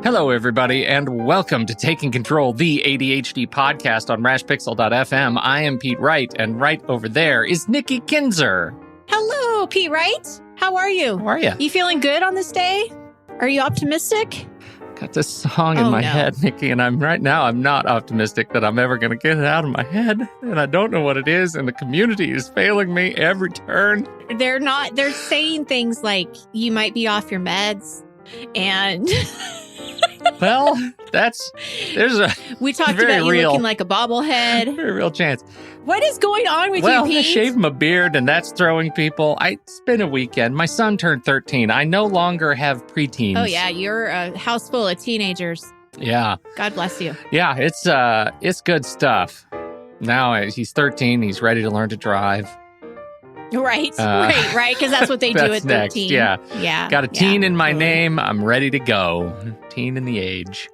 Hello, everybody, and welcome to Taking Control, the ADHD podcast on rashpixel.fm. I am Pete Wright, and right over there is Nikki Kinzer. Hello, Pete Wright. How are you? How are you? You feeling good on this day? Are you optimistic? Got this song in my head, Nikki, and I'm not optimistic that I'm ever going to get it out of my head, and I don't know what it is, and the community is failing me every turn. They're saying things like you might be off your meds, and... Well, we talked about you real, looking like a bobblehead. Very real chance. What is going on with you, Pete? Well, I shaved my beard, and that's throwing people. It's been a weekend. My son turned 13. I no longer have preteens. Oh, yeah. You're a house full of teenagers. Yeah. God bless you. Yeah, it's good stuff. Now he's 13. He's ready to learn to drive. Right. Because that's what they do at 13. Next. Yeah. Got a teen in my name. I'm ready to go. Teen in the age.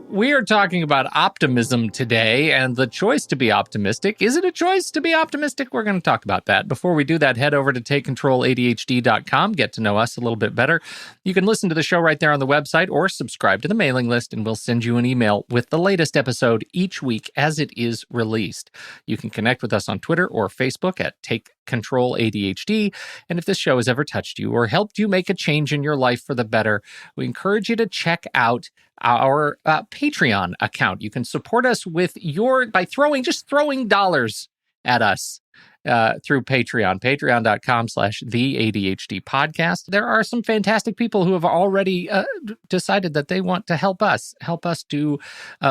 We are talking about optimism today and the choice to be optimistic. Is it a choice to be optimistic? We're going to talk about that. Before we do that, head over to takecontroladhd.com. Get to know us a little bit better. You can listen to the show right there on the website or subscribe to the mailing list, and we'll send you an email with the latest episode each week as it is released. You can connect with us on Twitter or Facebook at Take Control ADHD. And if this show has ever touched you or helped you make a change in your life for the better, we encourage you to check out our Patreon account. You can support us by throwing dollars at us through Patreon, patreon.com/the ADHD podcast. There are some fantastic people who have already decided that they want to help us do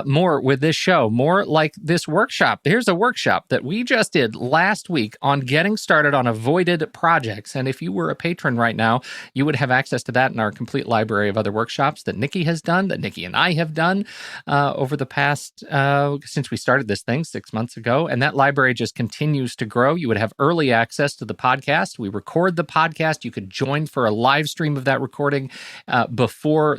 more with this show, more like this workshop. Here's a workshop that we just did last week on getting started on avoided projects. And if you were a patron right now, you would have access to that in our complete library of other workshops that Nikki has done, that Nikki and I have done over the past, since we started this thing 6 months ago. And that library just continues to grow. You would have early access to the podcast. We record the podcast. You could join for a live stream of that recording before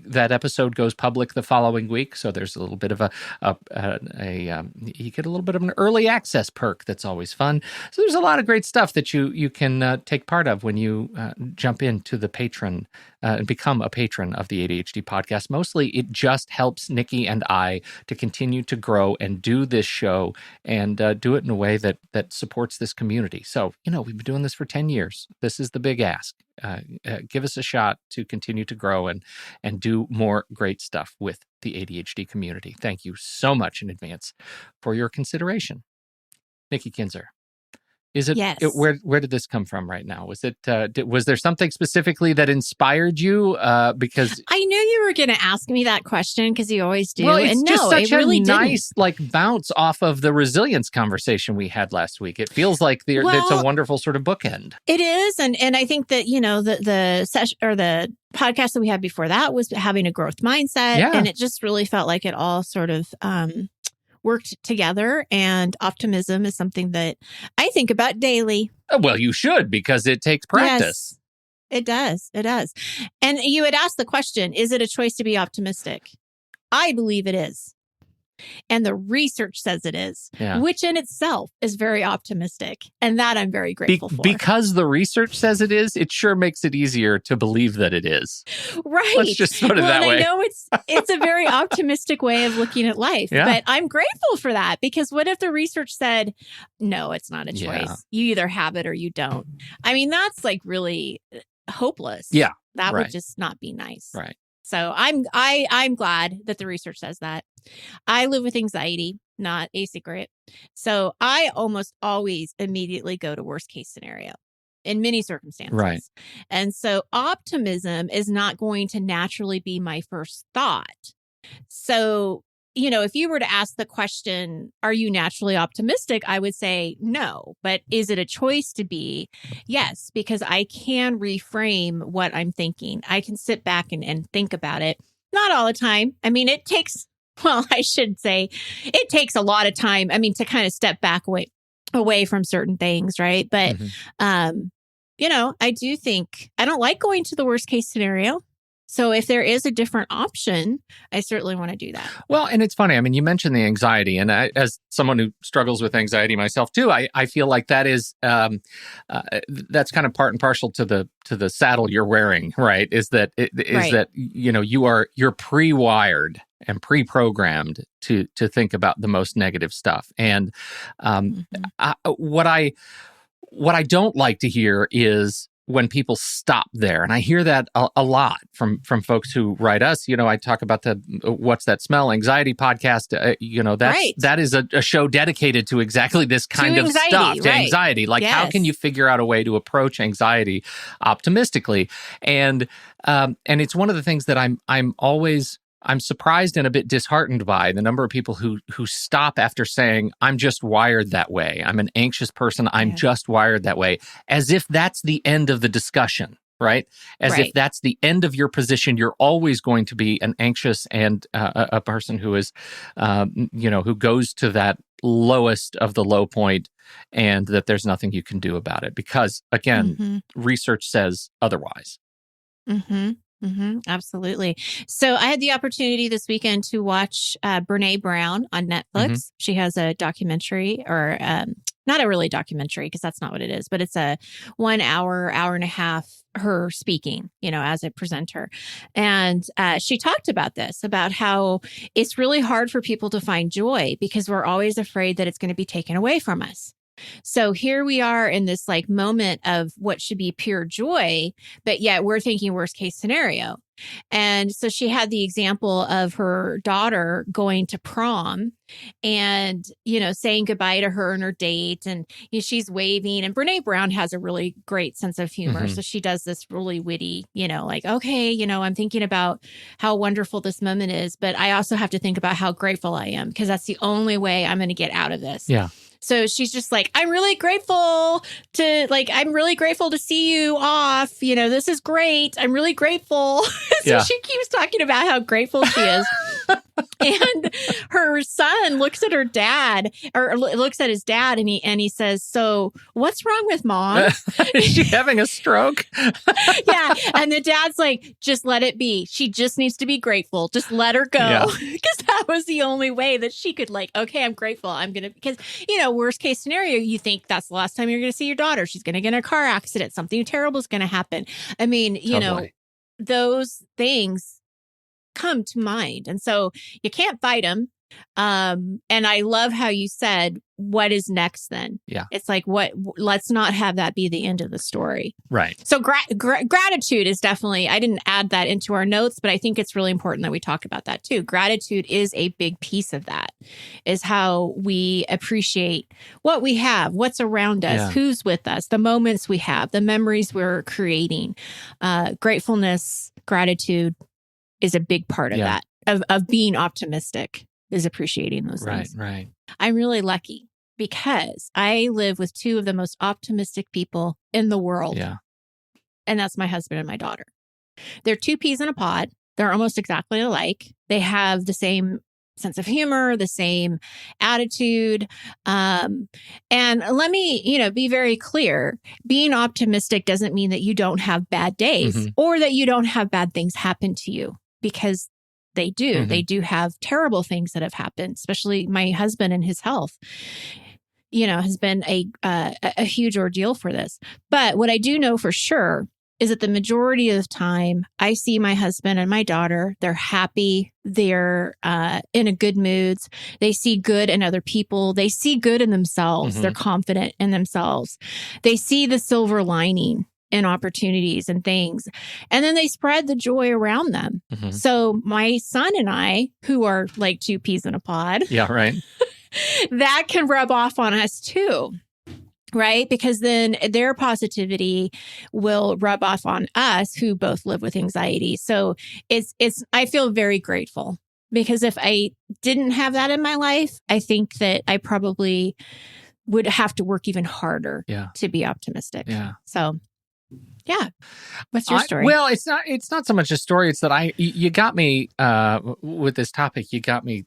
that episode goes public the following week. So there's a little bit of you get a little bit of an early access perk that's always fun. So there's a lot of great stuff that you can take part of when you jump into the patron and become a patron of the ADHD podcast. Mostly, it just helps Nikki and I to continue to grow and do this show and do it in a way that supports this community. So, we've been doing this for 10 years. This is the big ask. Give us a shot to continue to grow and do more great stuff with the ADHD community. Thank you so much in advance for your consideration. Nikki Kinzer. Is it, yes. Where did this come from right now? Was it, was there something specifically that inspired you? Because I knew you were going to ask me that question because you always do. Well, it's just such really a nice bounce off of the resilience conversation we had last week. It feels like it's a wonderful sort of bookend. It is. And I think that, the session or the podcast that we had before that was having a growth mindset. Yeah. And it just really felt like it all sort of, worked together, and optimism is something that I think about daily. Well, you should, because it takes practice. Yes, it does. And you had asked the question, is it a choice to be optimistic? I believe it is. And the research says it is, which in itself is very optimistic. And that I'm very grateful for. Because the research says it is, it sure makes it easier to believe that it is. Right. Let's just put it that way. I know it's a very optimistic way of looking at life, but I'm grateful for that, because what if the research said, no, it's not a choice. Yeah. You either have it or you don't. I mean, that's like really hopeless. Yeah. That would just not be nice. Right. So I'm glad that the research says that. I live with anxiety, not a secret. So I almost always immediately go to worst case scenario in many circumstances. Right. And so optimism is not going to naturally be my first thought. So, if you were to ask the question, are you naturally optimistic? I would say no. But is it a choice to be? Yes, because I can reframe what I'm thinking. I can sit back and think about it. Not all the time. I mean, it takes a lot of time. I mean, to kind of step back away from certain things, right? But, I do think I don't like going to the worst case scenario. So if there is a different option, I certainly want to do that. Well, and it's funny. I mean, you mentioned the anxiety, and as someone who struggles with anxiety myself too, I feel like that is that's kind of part and parcel to the saddle you're wearing, right? Is that that you're pre-wired and pre-programmed to think about the most negative stuff, and what I don't like to hear is when people stop there. And I hear that a lot from folks who write us. I talk about the What's That Smell Anxiety podcast. That is a show dedicated to exactly this kind of stuff, to anxiety. Like, how can you figure out a way to approach anxiety optimistically? And it's one of the things that I'm surprised and a bit disheartened by the number of people who stop after saying, I'm just wired that way. I'm an anxious person. I'm just wired that way. As if that's the end of the discussion, right? As if that's the end of your position. You're always going to be an anxious and a person who is, who goes to that lowest of the low point, and that there's nothing you can do about it. Because again, research says otherwise. Absolutely. So I had the opportunity this weekend to watch Brene Brown on Netflix. She has a documentary, or not a really documentary, because that's not what it is, but it's a 1 hour and a half, her speaking, as a presenter. And she talked about this, about how it's really hard for people to find joy because we're always afraid that it's going to be taken away from us. So here we are in this moment of what should be pure joy, but yet we're thinking worst case scenario. And so she had the example of her daughter going to prom and, saying goodbye to her and her date. And she's waving. And Brene Brown has a really great sense of humor. So she does this really witty, okay, I'm thinking about how wonderful this moment is, but I also have to think about how grateful I am, because that's the only way I'm going to get out of this. Yeah. So she's just like, I'm really grateful to see you off. This is great. I'm really grateful. So she keeps talking about how grateful she is. And her son looks at her dad, or looks at his dad, and he says, "So what's wrong with Mom? Is she having a stroke?" Yeah. And the dad's like, "Just let it be. She just needs to be grateful. Just let her go." Because that was the only way that she could okay, I'm grateful. I'm going to, because, worst case scenario, you think that's the last time you're going to see your daughter. She's going to get in a car accident. Something terrible is going to happen. I mean, those things come to mind. And so you can't fight them. And I love how you said, what is next then? Yeah. It's like, let's not have that be the end of the story. Right. So gratitude is definitely, I didn't add that into our notes, but I think it's really important that we talk about that too. Gratitude is a big piece of that, is how we appreciate what we have, what's around us, who's with us, the moments we have, the memories we're creating. Gratefulness, gratitude is a big part of that, of being optimistic, is appreciating those things. Right. I'm really lucky because I live with two of the most optimistic people in the world. Yeah. And that's my husband and my daughter. They're two peas in a pod. They're almost exactly alike. They have the same sense of humor, the same attitude. And let me, be very clear. Being optimistic doesn't mean that you don't have bad days or that you don't have bad things happen to you, because they do. They do have terrible things that have happened, especially my husband and his health, has been a huge ordeal for this. But what I do know for sure is that the majority of the time I see my husband and my daughter, they're happy. They're in a good moods. They see good in other people. They see good in themselves. They're confident in themselves. They see the silver lining in opportunities and things. And then they spread the joy around them. So my son and I, who are like two peas in a pod. Yeah, right. That can rub off on us too. Right? Because then their positivity will rub off on us, who both live with anxiety. So I feel very grateful, because if I didn't have that in my life, I think that I probably would have to work even harder to be optimistic. Yeah. So yeah. What's your story? Well, it's not so much a story. It's that you got me with this topic. You got me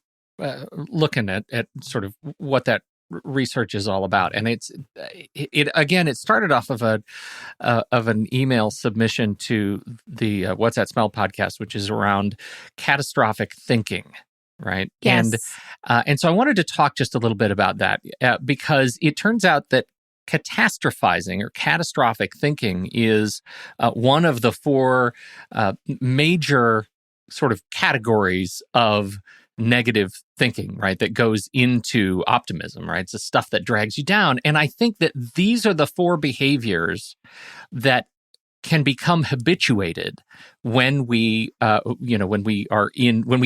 looking at sort of what that research is all about. And it started off of an email submission to the What's That Smell podcast, which is around catastrophic thinking. Right. Yes. And so I wanted to talk just a little bit about that because it turns out that catastrophizing or catastrophic thinking is one of the four major sort of categories of negative thinking, right, that goes into optimism, right? It's the stuff that drags you down. And I think that these are the four behaviors that can become habituated when we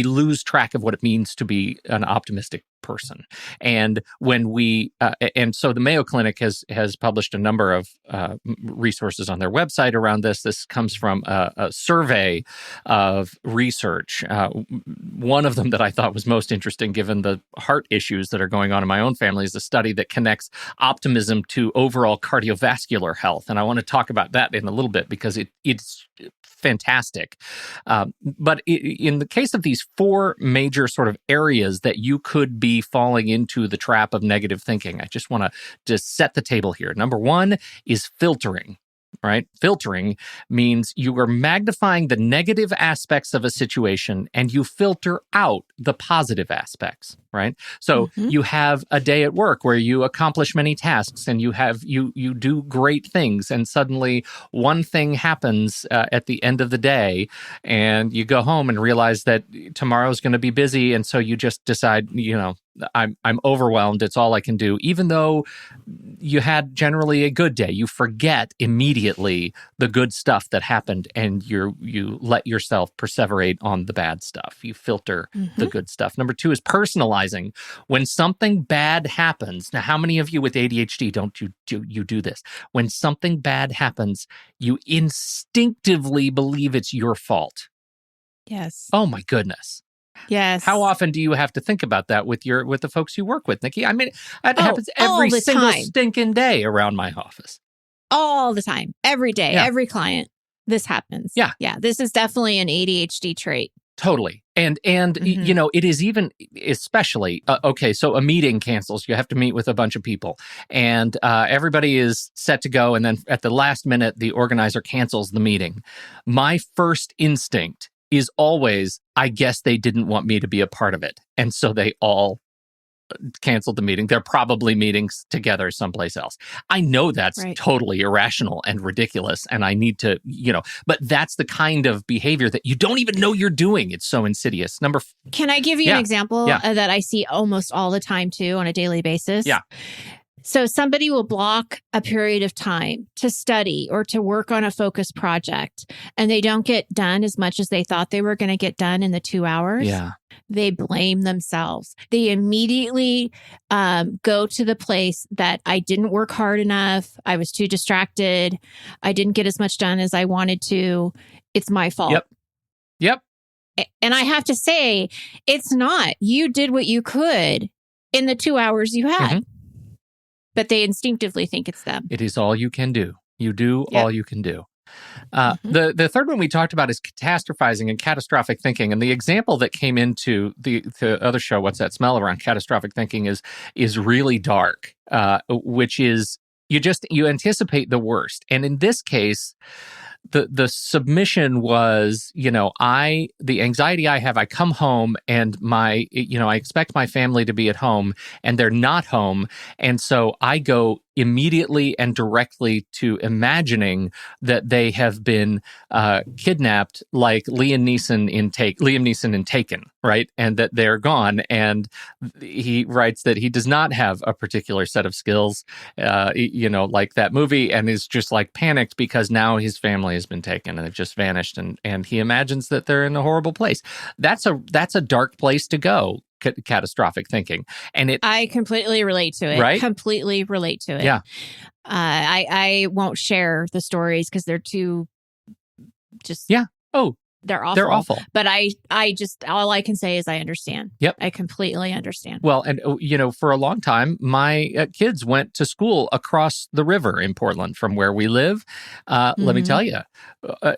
lose track of what it means to be an optimistic person. And when and so the Mayo Clinic has published a number of resources on their website around this. This comes from a survey of research. One of them that I thought was most interesting, given the heart issues that are going on in my own family, is a study that connects optimism to overall cardiovascular health. And I want to talk about that in a little bit because it's fantastic. But in the case of these four major sort of areas that you could be falling into the trap of negative thinking, I just want to just set the table here. Number one is filtering. Right? Filtering means you are magnifying the negative aspects of a situation and you filter out the positive aspects, right? So you have a day at work where you accomplish many tasks and you do great things, and suddenly one thing happens at the end of the day and you go home and realize that tomorrow's going to be busy, and so you just decide, I'm overwhelmed. It's all I can do. Even though you had generally a good day, you forget immediately the good stuff that happened, and you let yourself perseverate on the bad stuff. You filter the good stuff. Number two is personalizing. When something bad happens, now how many of you with ADHD don't you do this? When something bad happens, you instinctively believe it's your fault. Yes. Oh my goodness. Yes. How often do you have to think about that with the folks you work with, Nikki? I mean, it happens every single stinking day around my office. All the time, every day, every client. This happens. Yeah. This is definitely an ADHD trait. Totally. And it is even especially, so a meeting cancels. You have to meet with a bunch of people and everybody is set to go. And then at the last minute, the organizer cancels the meeting. My first instinct is always, I guess they didn't want me to be a part of it. And so they all canceled the meeting. They're probably meeting together someplace else. I know that's totally irrational and ridiculous. And I need to, but that's the kind of behavior that you don't even know you're doing. It's so insidious. Can I give you an example that I see almost all the time too on a daily basis? Yeah. So somebody will block a period of time to study or to work on a focus project, and they don't get done as much as they thought they were going to get done in the 2 hours. Yeah. They blame themselves. They immediately go to the place that I didn't work hard enough. I was too distracted. I didn't get as much done as I wanted to. It's my fault. Yep. And I have to say, it's not. You did what you could in the 2 hours you had. But they instinctively think it's them. It is all you can do. You do all you can do. The third one we talked about is catastrophizing and catastrophic thinking. And the example that came into the other show, What's That Smell, around catastrophic thinking is really dark, which is you anticipate the worst. And in this case, the submission was, the anxiety I have, I come home and I expect my family to be at home and they're not home. And so I go immediately and directly to imagining that they have been kidnapped, like Liam Neeson in Taken, right? And that they're gone. And he writes that he does not have a particular set of skills, like that movie, and is just like panicked because now his family has been taken and they've just vanished, and he imagines that they're in a horrible place. That's a dark place to go. Catastrophic thinking. And I completely relate to it. Right? Completely relate to it. Yeah. I won't share the stories because they're too just. Yeah. Oh, They're awful. They're awful. But I just, all I can say is I understand. Yep. I completely understand. Well, and, for a long time, my kids went to school across the river in Portland from where we live. Let me tell you,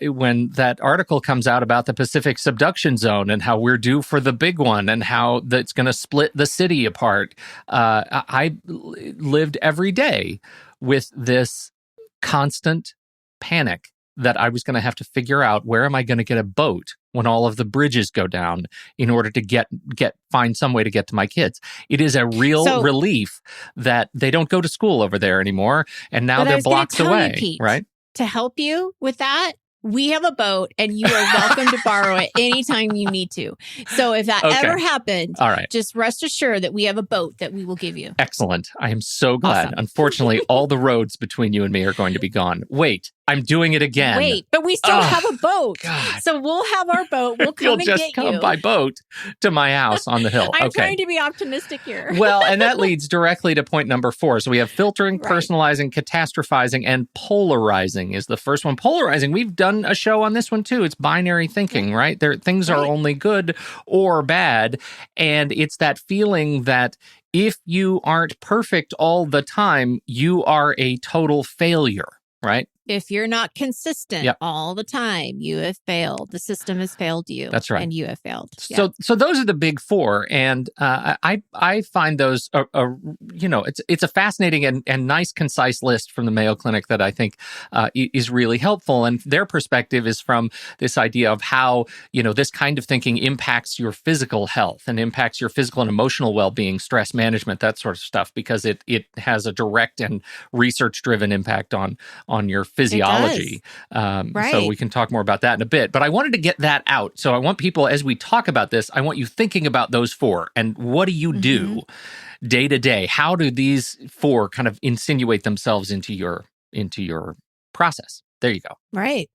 when that article comes out about the Pacific subduction zone and how we're due for the big one and how that's going to split the city apart, I lived every day with this constant panic that I was going to have to figure out, where am I going to get a boat when all of the bridges go down in order to find some way to get to my kids. It is a real relief that they don't go to school over there anymore, and now they're blocks away, Pete, right? To help you with that, we have a boat and you are welcome to borrow it anytime you need to. So if that ever happened, all right, just rest assured that we have a boat that we will give you. Excellent. I am so glad. Awesome. Unfortunately, all the roads between you and me are going to be gone. Wait, I'm doing it again. Wait, but we still have a boat. God. So we'll have our boat. We'll come You'll and just get come you. by boat to my house on the hill. I'm trying to be optimistic here. Well, and that leads directly to point number 4. So we have filtering, personalizing, catastrophizing, and polarizing is the first one. Polarizing, we've done a show on this one too. It's binary thinking, right? Things are only good or bad. And it's that feeling that if you aren't perfect all the time, you are a total failure, right? If you're not consistent all the time, you have failed. The system has failed you. That's right. And you have failed. So those are the big 4. And I find those, it's a fascinating and nice, concise list from the Mayo Clinic that I think is really helpful. And their perspective is from this idea of how, this kind of thinking impacts your physical health and impacts your physical and emotional well-being, stress management, that sort of stuff, because it has a direct and research-driven impact on your physiology. So we can talk more about that in a bit. But I wanted to get that out. So I want people, as we talk about this, I want you thinking about those 4. And what do you do day to day? How do these 4 kind of insinuate themselves into your process? There you go. Right.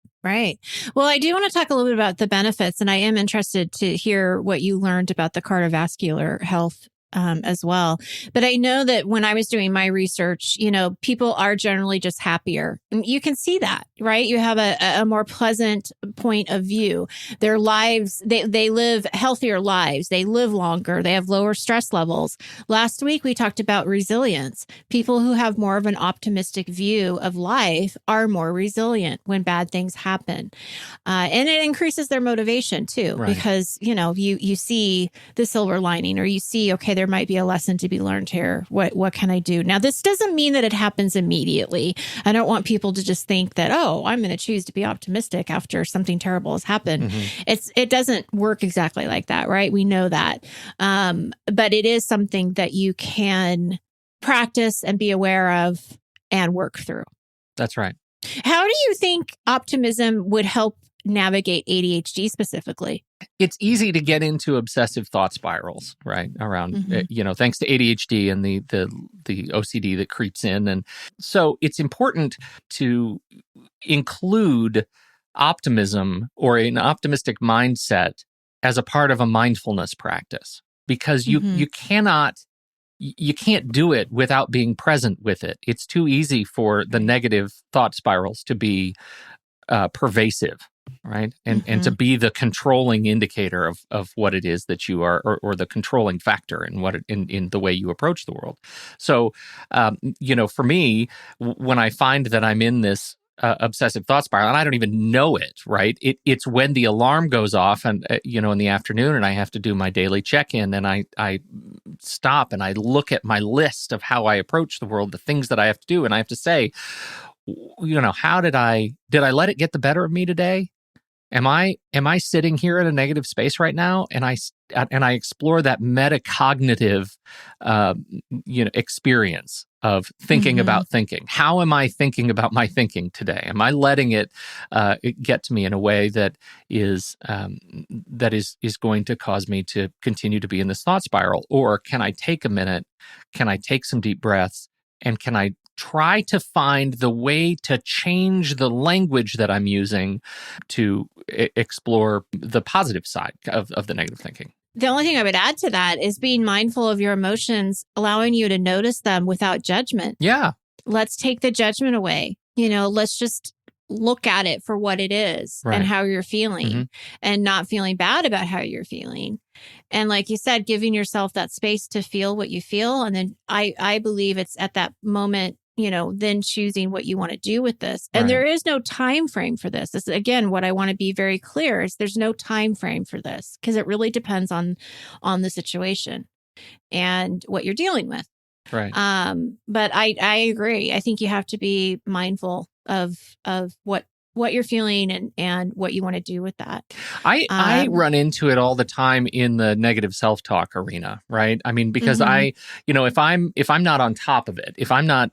Well, I do want to talk a little bit about the benefits, and I am interested to hear what you learned about the cardiovascular health as well. But I know that when I was doing my research, people are generally just happier. And you can see that, right? You have a more pleasant point of view. Their lives, they live healthier lives. They live longer. They have lower stress levels. Last week, we talked about resilience. People who have more of an optimistic view of life are more resilient when bad things happen. And it increases their motivation too, because, you see the silver lining, or you see, okay, there might be a lesson to be learned here. What can I do? Now, this doesn't mean that it happens immediately. I don't want people to just think that, I'm going to choose to be optimistic after something terrible has happened. It doesn't work exactly like that, right? We know that. But it is something that you can practice and be aware of and work through. That's right. How do you think optimism would help navigate ADHD specifically? It's easy to get into obsessive thought spirals, right? Around, thanks to ADHD and the OCD that creeps in. And so it's important to include optimism or an optimistic mindset as a part of a mindfulness practice, because you can't do it without being present with it. It's too easy for the negative thought spirals to be pervasive, right? And to be the controlling indicator of what it is that you are, or the controlling factor in the way you approach the world. So, for me, when I find that I'm in this obsessive thought spiral, and I don't even know it, right? It's when the alarm goes off and, in the afternoon, and I have to do my daily check-in, and I stop and I look at my list of how I approach the world, the things that I have to do, and I have to say, how did I let it get the better of me today? Am I sitting here in a negative space right now? And I explore that metacognitive, experience of thinking about thinking. How am I thinking about my thinking today? Am I letting it get to me in a way that is going to cause me to continue to be in this thought spiral? Or can I take a minute? Can I take some deep breaths? And can I try to find the way to change the language that I'm using to explore the positive side of the negative thinking? The only thing I would add to that is being mindful of your emotions, allowing you to notice them without judgment. Yeah. Let's take the judgment away. Let's just look at it for what it is and how you're feeling and not feeling bad about how you're feeling. And like you said, giving yourself that space to feel what you feel. And then I believe it's at that moment, then choosing what you want to do with this. And there is no time frame for this. This is, again, what I want to be very clear is there's no time frame for this because it really depends on the situation and what you're dealing with. Right. But I agree. I think you have to be mindful of what you're feeling and what you want to do with that. I run into it all the time in the negative self-talk arena, right? I mean, because if I'm not on top of it, if I'm not,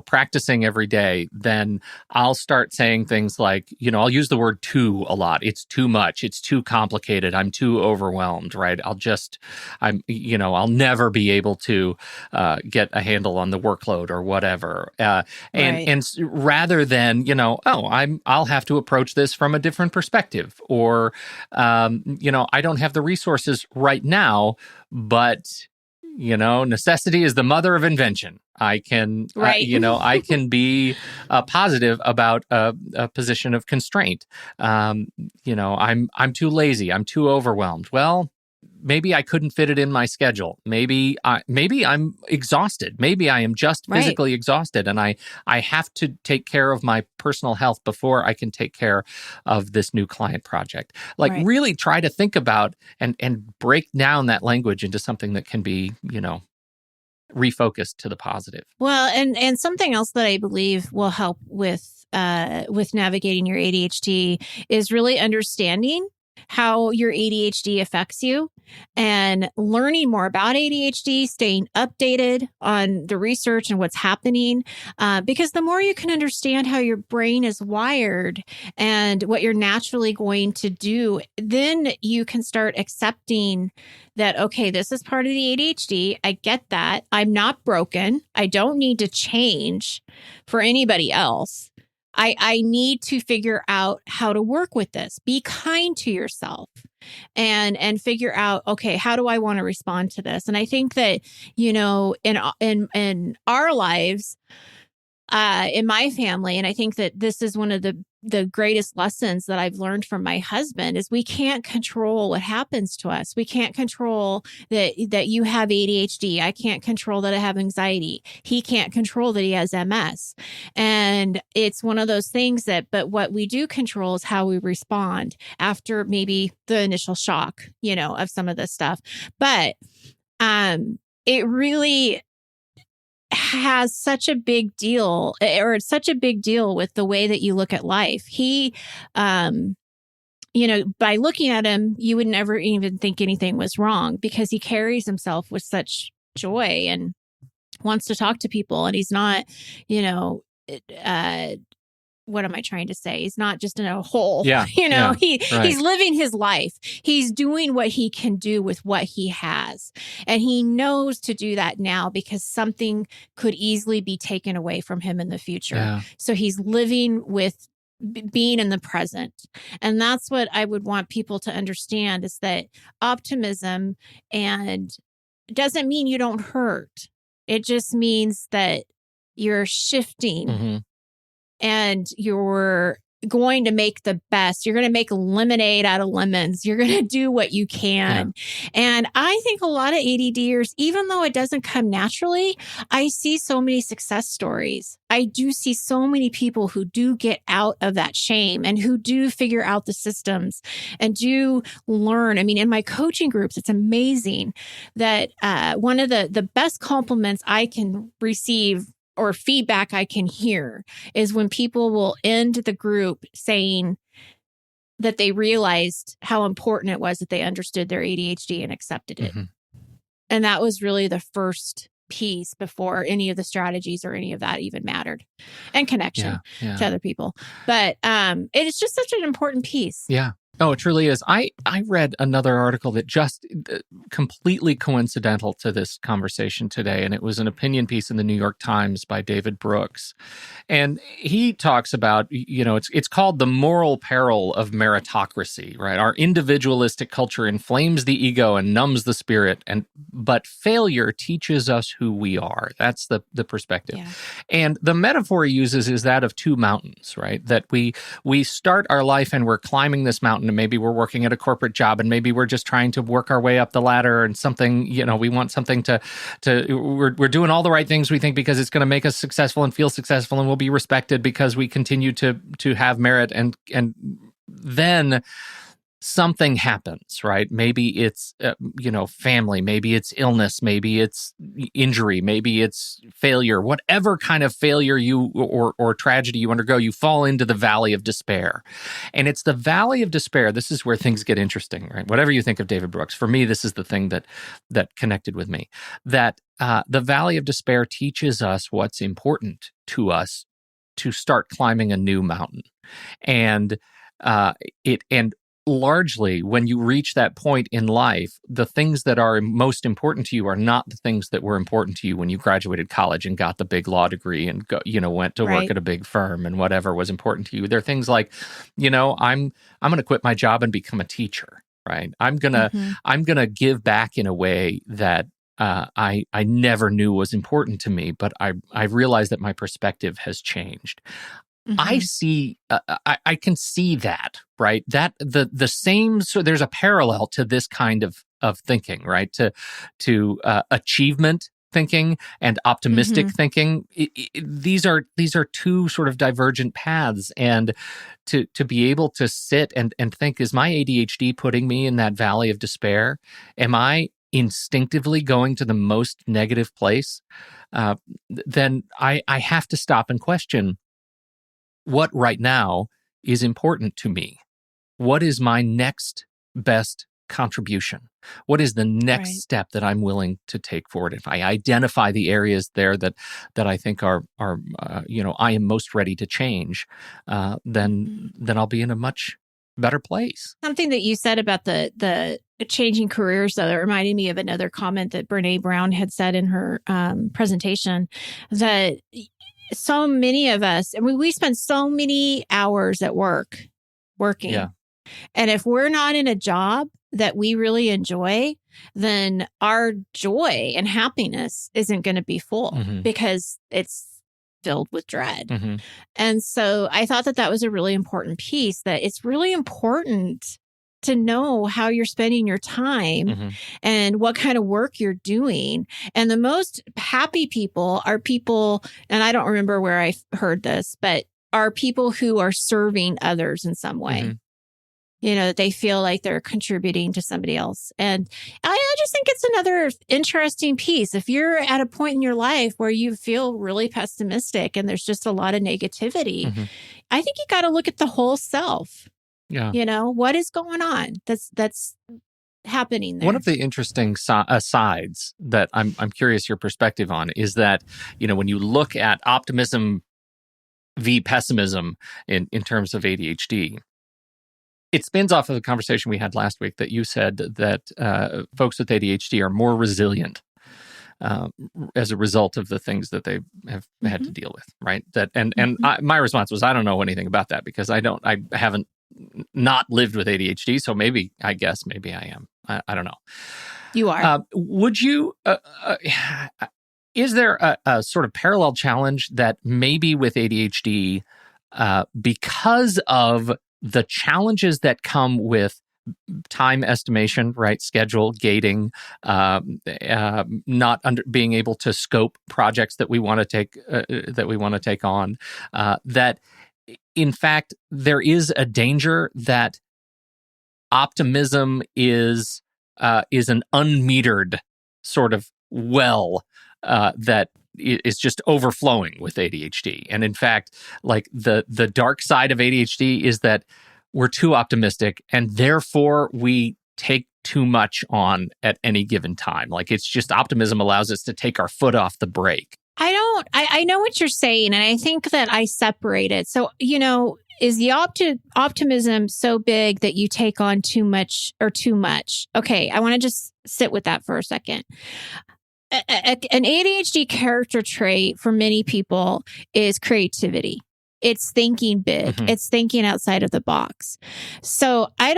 practicing every day, then I'll start saying things like, I'll use the word too a lot. It's too much. It's too complicated. I'm too overwhelmed, right? I'll never be able to get a handle on the workload or whatever. And rather than, I'll have to approach this from a different perspective, or, I don't have the resources right now, but, necessity is the mother of invention. I can, I can be positive about a position of constraint. I'm too lazy. I'm too overwhelmed. Well, maybe I couldn't fit it in my schedule. Maybe I'm exhausted. Maybe I am just physically exhausted, and I have to take care of my personal health before I can take care of this new client project. Really try to think about and break down that language into something that can be, refocused to the positive. Well, and something else that I believe will help with navigating your ADHD is really understanding how your ADHD affects you and learning more about ADHD, staying updated on the research and what's happening. Because the more you can understand how your brain is wired and what you're naturally going to do, then you can start accepting that, okay, this is part of the ADHD. I get that. I'm not broken. I don't need to change for anybody else. I need to figure out how to work with this. Be kind to yourself and figure out, okay, how do I want to respond to this? And I think that, in our lives, in my family, and I think that this is one of the greatest lessons that I've learned from my husband is we can't control what happens to us. We can't control that you have ADHD. I can't control that I have anxiety. He can't control that he has MS. And it's one of those things but what we do control is how we respond after maybe the initial shock, of some of this stuff. But it really has such a big deal, or it's such a big deal with the way that you look at life. He, by looking at him, you would never even think anything was wrong because he carries himself with such joy and wants to talk to people. And he's not, what am I trying to say? He's not just in a hole. He's living his life. He's doing what he can do with what he has. And he knows to do that now because something could easily be taken away from him in the future. Yeah. So he's living with being in the present. And that's what I would want people to understand is that optimism and doesn't mean you don't hurt. It just means that you're shifting and you're going to make the best. You're going to make lemonade out of lemons. You're going to do what you can. Yeah. And I think a lot of ADDers, even though it doesn't come naturally, I see so many success stories. I do see so many people who do get out of that shame and who do figure out the systems and do learn. I mean, in my coaching groups, it's amazing that one of the best compliments I can receive or feedback I can hear is when people will end the group saying that they realized how important it was that they understood their ADHD and accepted it. And that was really the first piece before any of the strategies or any of that even mattered, and connection to other people. But it is just such an important piece. Yeah. Oh, it truly is. I read another article that just completely coincidental to this conversation today, and it was an opinion piece in the New York Times by David Brooks. And he talks about, it's called the moral peril of meritocracy, right? Our individualistic culture inflames the ego and numbs the spirit, but failure teaches us who we are. That's the perspective. Yeah. And the metaphor he uses is that of two mountains, right? That we start our life and we're climbing this mountain, and maybe we're working at a corporate job, and maybe we're just trying to work our way up the ladder, and something, we want something we're doing all the right things, we think, because it's going to make us successful and feel successful, and we'll be respected because we continue to have merit, and then something happens, right? Maybe it's family, maybe it's illness, maybe it's injury, maybe it's failure. Whatever kind of failure or tragedy you undergo, you fall into the valley of despair. And it's the valley of despair. This is where things get interesting, right? Whatever you think of David Brooks, for me, this is the thing that connected with me. That the valley of despair teaches us what's important to us to start climbing a new mountain. And largely, when you reach that point in life, the things that are most important to you are not the things that were important to you when you graduated college and got the big law degree and went to work at a big firm and whatever was important to you. They're things like, I'm going to quit my job and become a teacher, right? I'm gonna give back in a way that I never knew was important to me, but I realized that my perspective has changed. I see, I can see that, right? That the same, so there's a parallel to this kind of thinking, right? To achievement thinking and optimistic thinking. These are two sort of divergent paths, and to be able to sit and think, is my ADHD putting me in that valley of despair? Am I instinctively going to the most negative place? Then I have to stop and question, what right now is important to me? What is my next best contribution? What is the next step that I'm willing to take forward? If I identify the areas there that I think are I am most ready to change, then I'll be in a much better place. Something that you said about the changing careers, though, that reminded me of another comment that Brene Brown had said in her presentation, that so many of us, we spend so many hours at working. Yeah. And if we're not in a job that we really enjoy, then our joy and happiness isn't going to be full because it's filled with dread. And so I thought that was a really important piece, that it's really important to know how you're spending your time and what kind of work you're doing. And the most happy people are people, and I don't remember where I heard this, but are people who are serving others in some way. That they feel like they're contributing to somebody else. And I just think it's another interesting piece. If you're at a point in your life where you feel really pessimistic and there's just a lot of negativity, I think you got to look at the whole self. Yeah. What is going on that's happening there? One of the interesting sides that I'm curious your perspective on is that, when you look at optimism v. pessimism in terms of ADHD, it spins off of the conversation we had last week that you said that folks with ADHD are more resilient as a result of the things that they have had to deal with, right? My response was, I don't know anything about that because I haven't not lived with ADHD, so maybe I am. I don't know. You are. Would you? Is there a sort of parallel challenge that maybe with ADHD, because of the challenges that come with time estimation, right? Schedule, gating, not being able to scope projects that we want to take on, that in fact, there is a danger that optimism is an unmetered sort of well that is just overflowing with ADHD. And in fact, like the dark side of ADHD is that we're too optimistic, and therefore we take too much on at any given time. Like, it's just optimism allows us to take our foot off the brake. I know what you're saying, and I think that I separate it. So, is the optimism so big that you take on too much or too much? Okay, I want to just sit with that for a second. An ADHD character trait for many people is creativity. It's thinking big. Mm-hmm. It's thinking outside of the box. So I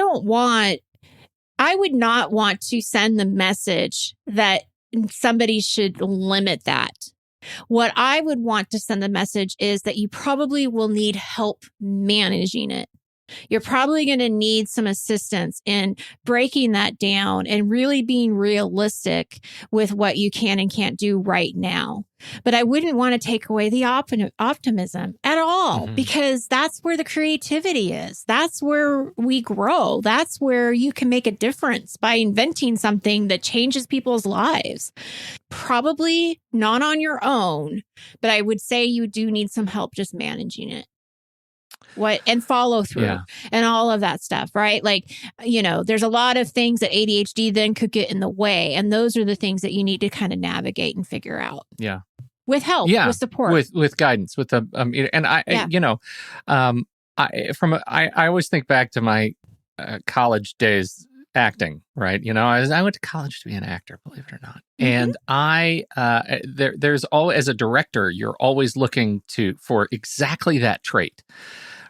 would not want to send the message that somebody should limit that. What I would want to send the message is that you probably will need help managing it. You're probably going to need some assistance in breaking that down and really being realistic with what you can and can't do right now. But I wouldn't want to take away the optimism at all, because that's where the creativity is. That's where we grow. That's where you can make a difference by inventing something that changes people's lives. Probably not on your own, but I would say you do need some help just managing it. And follow through and all of that stuff, right? Like, there's a lot of things that ADHD then could get in the way. And those are the things that you need to kind of navigate and figure out. Yeah. With help, with support. With guidance, with the, I always think back to my college days acting, right? I went to college to be an actor, believe it or not. Mm-hmm. And there's always, as a director, you're always looking for exactly that trait.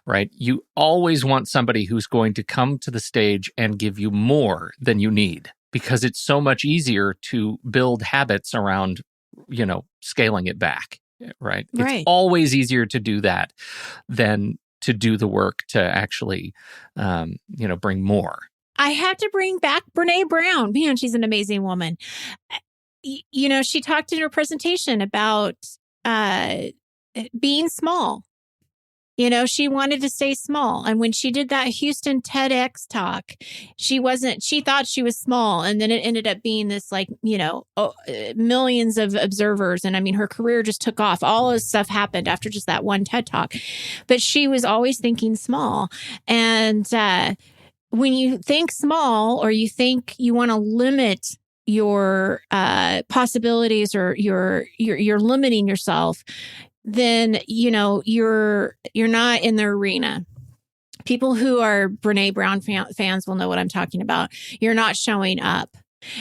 Right? You always want somebody who's going to come to the stage and give you more than you need, because it's so much easier to build habits around, scaling it back, right? It's always easier to do that than to do the work to actually, bring more. I have to bring back Brene Brown. Man, she's an amazing woman. She talked in her presentation about being small. She wanted to stay small. And when she did that Houston TEDx talk, she thought she was small. And then it ended up being this millions of observers. And I mean, her career just took off. All this stuff happened after just that one TED talk. But she was always thinking small. And when you think small, or you think you want to limit your possibilities, or you're limiting yourself, then, you're not in the arena. People who are Brene Brown fans will know what I'm talking about. You're not showing up.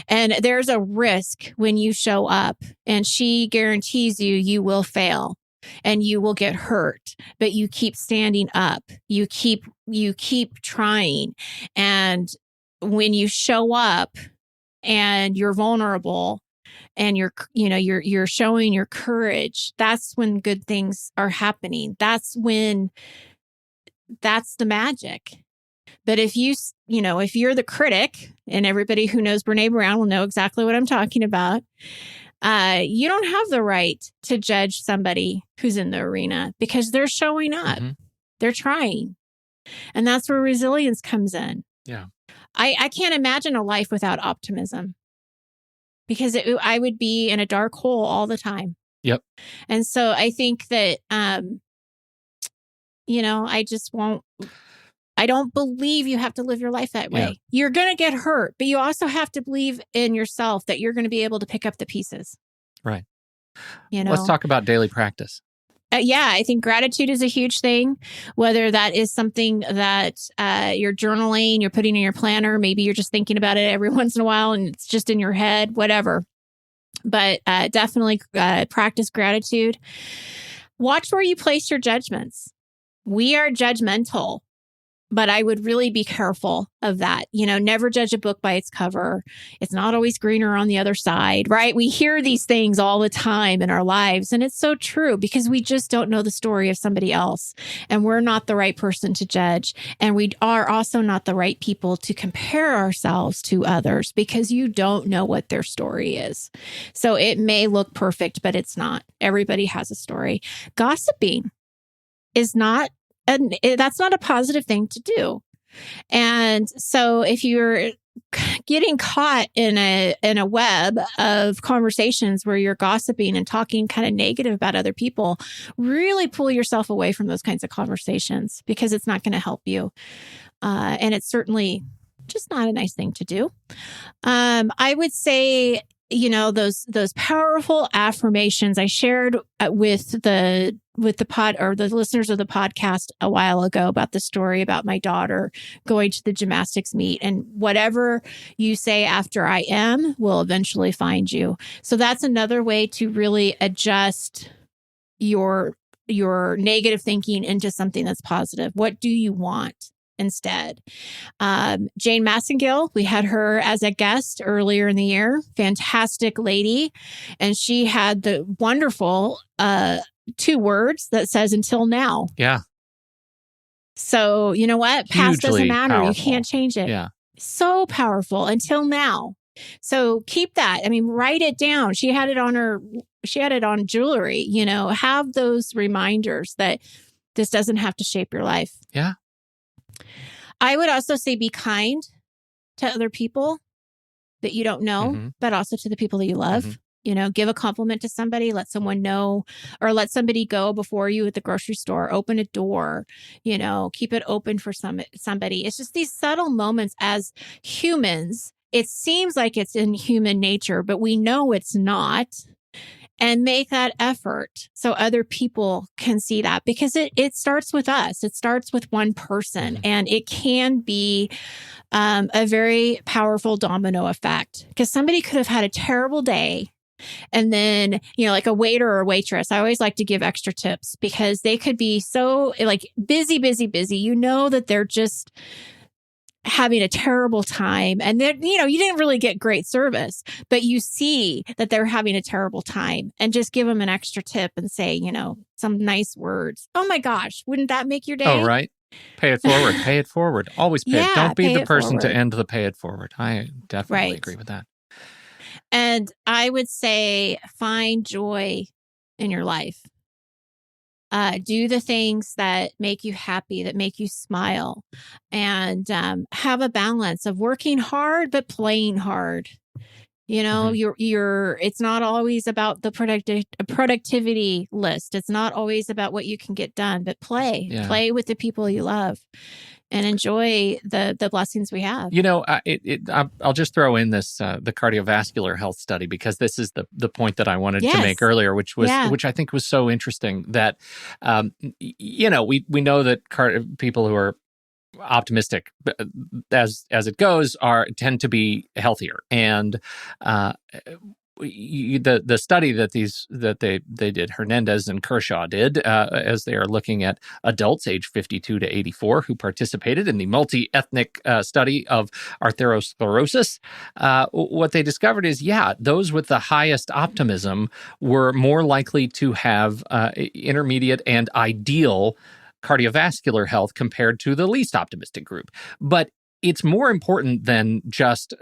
And there's a risk when you show up, and she guarantees you will fail and you will get hurt, but you keep standing up. You keep trying. And when you show up and you're vulnerable, and you're showing your courage, that's when good things are happening. That's the magic. But if if you're the critic, and everybody who knows Brene Brown will know exactly what I'm talking about, you don't have the right to judge somebody who's in the arena, because they're showing up. Mm-hmm. They're trying. And that's where resilience comes in. Yeah. I can't imagine a life without optimism, because I would be in a dark hole all the time. Yep. And so I think that, I don't believe you have to live your life that way. Yeah. You're going to get hurt, but you also have to believe in yourself that you're going to be able to pick up the pieces. Right. Let's talk about daily practice. I think gratitude is a huge thing, whether that is something that you're journaling, you're putting in your planner, maybe you're just thinking about it every once in a while and it's just in your head, whatever. But definitely practice gratitude. Watch where you place your judgments. We are judgmental, but I would really be careful of that. Never judge a book by its cover. It's not always greener on the other side, right? We hear these things all the time in our lives. And it's so true, because we just don't know the story of somebody else. And we're not the right person to judge. And we are also not the right people to compare ourselves to others, because you don't know what their story is. So it may look perfect, but it's not. Everybody has a story. Gossiping is not that's not a positive thing to do. And so if you're getting caught in a web of conversations where you're gossiping and talking kind of negative about other people, really pull yourself away from those kinds of conversations, because it's not going to help you. And it's certainly just not a nice thing to do. I would say those powerful affirmations I shared with the pod or the listeners of the podcast a while ago about the story about my daughter going to the gymnastics meet, and whatever you say after I am will eventually find you. So that's another way to really adjust your negative thinking into something that's positive. What do you want instead? Jane Massengill, we had her as a guest earlier in the year. Fantastic lady. And she had the wonderful 2 words that says until now. Yeah. So you know what? Past doesn't matter. Powerful. You can't change it. Yeah. So powerful. Until now. So keep that. I mean, write it down. She had it on jewelry, have those reminders that this doesn't have to shape your life. Yeah. I would also say be kind to other people that you don't know, but also to the people that you love. Give a compliment to somebody, let someone know, or let somebody go before you at the grocery store, open a door, keep it open for somebody. It's just these subtle moments as humans. It seems like it's in human nature, but we know it's not. And make that effort so other people can see that, because it starts with us. It starts with one person, and it can be a very powerful domino effect, because somebody could have had a terrible day. And then, like a waiter or a waitress, I always like to give extra tips, because they could be so busy, that they're just having a terrible time. And then, you didn't really get great service, but you see that they're having a terrible time, and just give them an extra tip and say, some nice words. Oh my gosh, wouldn't that make your day? Oh, right. Pay it forward. Pay it forward. Always pay it. Don't be the person to end the pay it forward. I definitely agree with that. And I would say find joy in your life. Do the things that make you happy, that make you smile, and have a balance of working hard but playing hard. It's not always about the productivity list. It's not always about what you can get done, but play with the people you love, and enjoy the blessings we have. I'll just throw in this the cardiovascular health study, because this is the point that I wanted to make earlier, which I think was so interesting. That we know that people who are optimistic, as it goes, tend to be healthier, and the study that they did, Hernandez and Kershaw did, as they are looking at adults age 52 to 84 who participated in the multi-ethnic study of atherosclerosis. What they discovered is, those with the highest optimism were more likely to have intermediate and ideal cardiovascular health compared to the least optimistic group. But it's more important than just,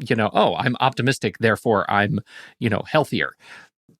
I'm optimistic, therefore I'm, healthier.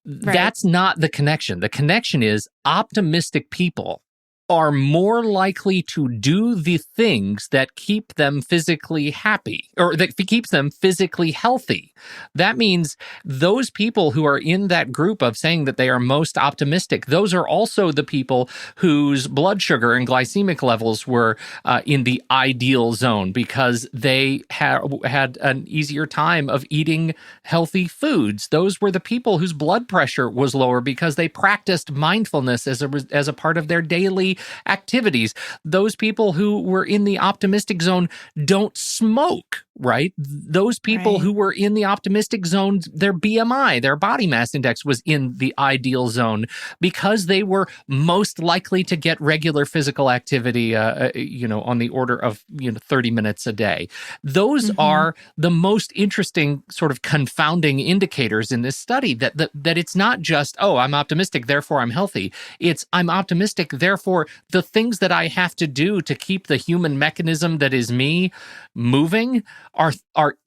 Right. That's not the connection. The connection is optimistic people are more likely to do the things that keep them physically happy, or that keeps them physically healthy. That means those people who are in that group of saying that they are most optimistic, those are also the people whose blood sugar and glycemic levels were in the ideal zone, because they had an easier time of eating healthy foods. Those were the people whose blood pressure was lower because they practiced mindfulness as a part of their daily activities. Those people who were in the optimistic zone don't smoke, right? Those people who were in the optimistic zone, their BMI, their body mass index, was in the ideal zone because they were most likely to get regular physical activity, on the order of 30 minutes a day. Those are the most interesting sort of confounding indicators in this study, that it's not just, I'm optimistic, therefore I'm healthy. It's, I'm optimistic, therefore the things that I have to do to keep the human mechanism that is me moving are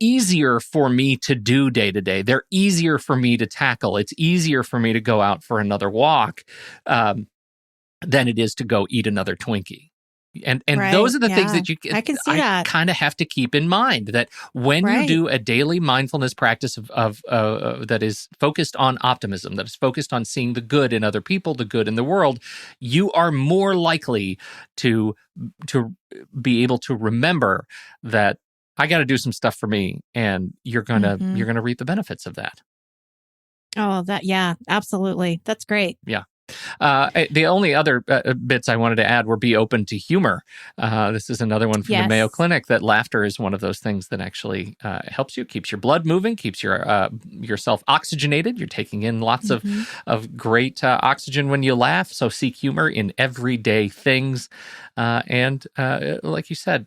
easier for me to do day to day. They're easier for me to tackle. It's easier for me to go out for another walk than it is to go eat another Twinkie. And those are the things that I can see that. Kind of have to keep in mind, that when you do a daily mindfulness practice of that is focused on optimism, that is focused on seeing the good in other people, the good in the world, you are more likely to be able to remember that I got to do some stuff for me, and you're gonna reap the benefits of that. Oh, yeah, absolutely. That's great. Yeah. The only other bits I wanted to add were be open to humor. This is another one from the Mayo Clinic, that laughter is one of those things that actually helps you, keeps your blood moving, keeps yourself oxygenated. You're taking in lots of great oxygen when you laugh. So seek humor in everyday things. And like you said,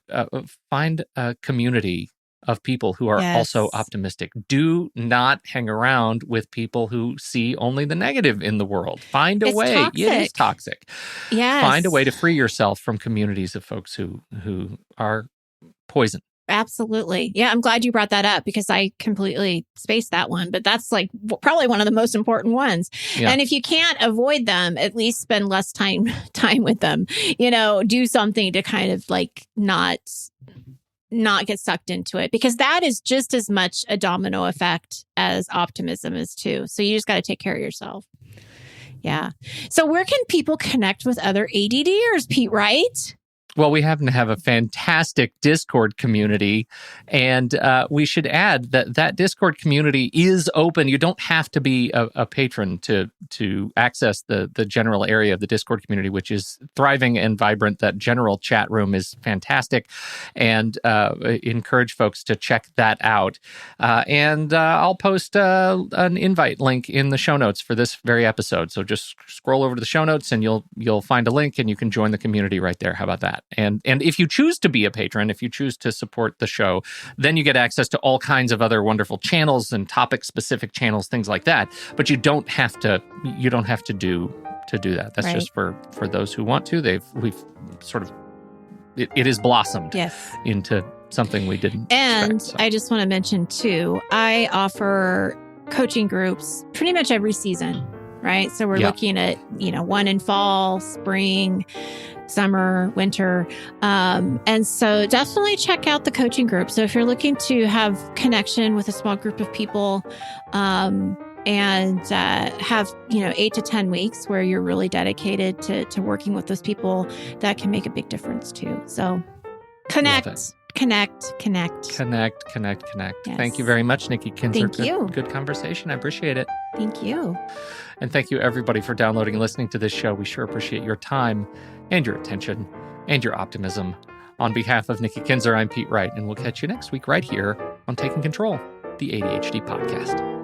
find a community of people who are also optimistic. Do not hang around with people who see only the negative in the world. Find a way. Toxic. It is toxic. Yes. Find a way to free yourself from communities of folks who are poison. Absolutely. Yeah, I'm glad you brought that up, because I completely spaced that one, but that's like probably one of the most important ones. Yeah. And if you can't avoid them, at least spend less time with them. Do something to kind of like not get sucked into it, because that is just as much a domino effect as optimism is too. So you just got to take care of yourself. Yeah. So where can people connect with other ADDers, Pete Wright? Well, we happen to have a fantastic Discord community, and we should add that Discord community is open. You don't have to be a patron to access the general area of the Discord community, which is thriving and vibrant. That general chat room is fantastic, and encourage folks to check that out. And I'll post an invite link in the show notes for this very episode. So just scroll over to the show notes, and you'll find a link, and you can join the community right there. How about that? And if you choose to be a patron, if you choose to support the show, then you get access to all kinds of other wonderful channels and topic-specific channels, things like that. But you don't have to. You don't have to do that. That's just for those who want to. We've sort of it has blossomed into something we didn't. And expect, so. I just want to mention too, I offer coaching groups pretty much every season. Right. So we're looking at, one in fall, spring, summer, winter. And so definitely check out the coaching group. So if you're looking to have connection with a small group of people, and have, 8 to 10 weeks where you're really dedicated to working with those people, that can make a big difference too. So connect. Connect. Yes. Thank you very much, Nikki Kinzer. Thank you. Good conversation. I appreciate it. Thank you. And thank you, everybody, for downloading and listening to this show. We sure appreciate your time and your attention and your optimism. On behalf of Nikki Kinzer, I'm Pete Wright, and we'll catch you next week right here on Taking Control, the ADHD podcast.